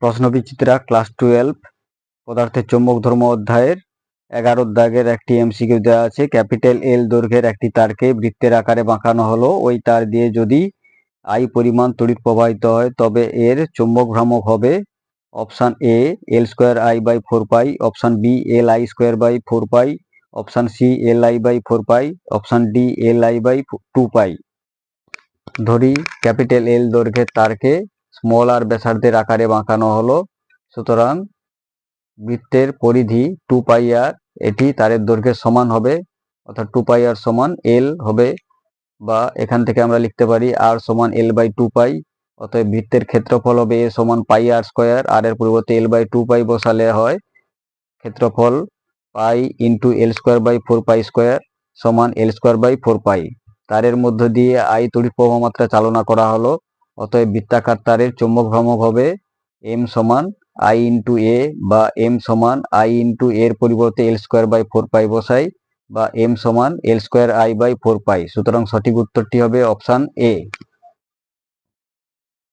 প্রশ্নবিচিত্রা class 12 পদার্থের চৌম্বক ধর্ম অধ্যায়ের 11 দাগের একটি এমসিকিউ দেওয়া আছে। ক্যাপিটাল এল দৈর্ঘ্যের একটি তারকে বৃত্তের আকারে বাঁকানো হলো। ওই তার দিয়ে যদি আই পরিমাণ তড়িৎ প্রবাহিত হয় তবে এর চৌম্বক ভ্রামক হবে option A L square I by 4 pi, option B L I square by 4 pi, option C L I by 4 pi, option D L I by 2 pi. ধরি ক্যাপিটাল এল দৈর্ঘ্যের তারকে স্মল আর ব্যাসার্ধের আকারে বাঁকানো হলো। সুতরাং বৃত্তের পরিধি 2 পাই আর, এটি তারের দৈর্ঘ্যের সমান হবে, অর্থাৎ 2 পাই আর সমান এল হবে, বা এখান থেকে আমরা লিখতে পারি আর সমান এল বাই 2 পাই। অতএব বৃত্তের ক্ষেত্রফল হবে এ সমান পাই আর স্কোয়ার, আর এর পরিবর্তে এল বাই 2 পাই বসালে হয় ক্ষেত্রফল pi into L square by 4 pi square সমান এল স্কোয়ার বাই 4 পাই। তারের মধ্য দিয়ে আই তড়িৎ প্রবাহ মাত্রা চালনা করা হলো। অতএব বৃত্তাকার তারের চৌম্বক ভ্রামক হবে এম সমান আই ইন্টু এ, বা এম সমান আই ইন্টু এর পরিবর্তে এল স্কোয়ার বাই 4 পাই বসাই, বা এম সমান এল স্কোয়ার আই বাই 4 পাই। সুতরাং সঠিক উত্তরটি হবে অপশান এ।